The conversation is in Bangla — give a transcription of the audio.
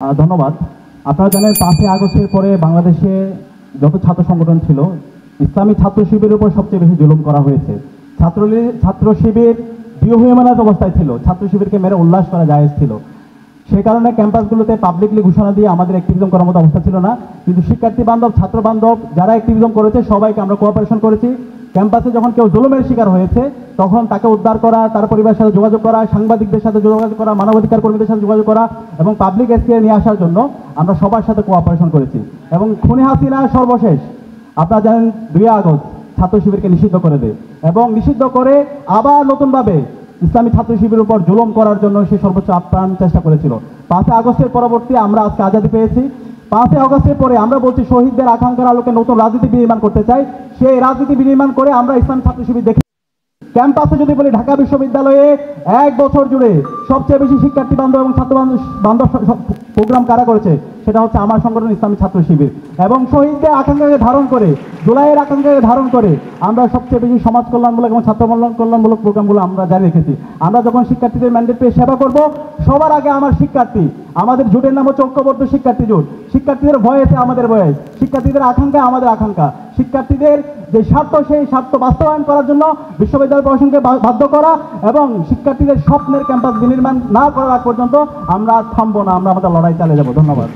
ধন্যবাদ। আপনারা জানেন 5ই আগস্টের পরে বাংলাদেশে যত ছাত্র সংগঠন ছিল, ইসলামী ছাত্র শিবিরের উপর সবচেয়ে বেশি জুলুম করা হয়েছে। ছাত্র শিবির ডিওহিউম্যানাইজ অবস্থায় ছিল, ছাত্র শিবিরকে মেরে উল্লাস করা জায়েজ ছিল। সেই কারণে ক্যাম্পাসগুলোতে পাবলিকলি ঘোষণা দিয়ে আমাদের অ্যাক্টিভিজম করার মতো অবস্থা ছিল না। কিন্তু শিক্ষার্থী বান্ধব, ছাত্র বান্ধব যারা অ্যাক্টিভিজম করেছে সবাইকে আমরা কোঅপারেশন করেছি। ক্যাম্পাসে যখন কেউ জুলুমের শিকার হয়েছে তখন তাকে উদ্ধার করা, তার পরিবারের সাথে যোগাযোগ করা, সাংবাদিকদের সাথে যোগাযোগ করা, মানবাধিকার কর্মীদের সাথে যোগাযোগ করা এবং পাবলিক স্পেয়ারে নিয়ে আসার জন্য আমরা সবার সাথে কোঅপারেশন করেছি। এবং খুনি হাসিনা সর্বশেষ আপনারা জানেন 2 আগস্ট ছাত্র শিবিরকে নিষিদ্ধ করে দেয় এবং নিষিদ্ধ করে আবার নতুনভাবে ইসলামী ছাত্র শিবিরের উপর জুলুম করার জন্য সে সর্বোচ্চ আপ্রাণ চেষ্টা করেছিল। 5ই আগস্টের পরবর্তী আমরা আজকে আজাদি পেয়েছি। 5ই আগস্টের পরে আমরা বলছি শহীদদের আকাঙ্ক্ষার আলোকে নতুন রাজনীতি বিনির্মাণ করতে চাই। সেই রাজনীতি বিনির্মাণ করে আমরা ইসলামী ছাত্র শিবির দেখি। ক্যাম্পাসে যদি বলি, ঢাকা বিশ্ববিদ্যালয়ে 1 বছর জুড়ে সবচেয়ে বেশি শিক্ষার্থী বান্ধব এবং ছাত্র বান্ধব প্রোগ্রাম কারা করেছে, সেটা হচ্ছে আমার সংগঠন ইসলামী ছাত্র শিবির। এবং শহীদদের আকাঙ্ক্ষাকে ধারণ করে, জুলাইয়ের আকাঙ্ক্ষাকে ধারণ করে আমরা সবচেয়ে বেশি সমাজ কল্যাণমূলক এবং ছাত্র কল্যাণমূলক প্রোগ্রামগুলো আমরা জারি রেখেছি। আমরা যখন শিক্ষার্থীদের ম্যান্ডেট পেয়ে সেবা করব, সবার আগে আমার শিক্ষার্থী, আমাদের জোটের নাম হচ্ছে ঐক্যবদ্ধ শিক্ষার্থী জোট। শিক্ষার্থীদের ভয়েসে আমাদের ভয়েস, শিক্ষার্থীদের আকাঙ্ক্ষা আমাদের আকাঙ্ক্ষা, শিক্ষার্থীদের যে স্বার্থ সেই স্বার্থ বাস্তবায়ন করার জন্য বিশ্ববিদ্যালয় প্রশাসনকে বাধ্য করা এবং শিক্ষার্থীদের স্বপ্নের ক্যাম্পাস বিনির্মাণ না করার আগ পর্যন্ত আমরা থামবো না, আমরা আমাদের লড়াই চালিয়ে যাবো। ধন্যবাদ।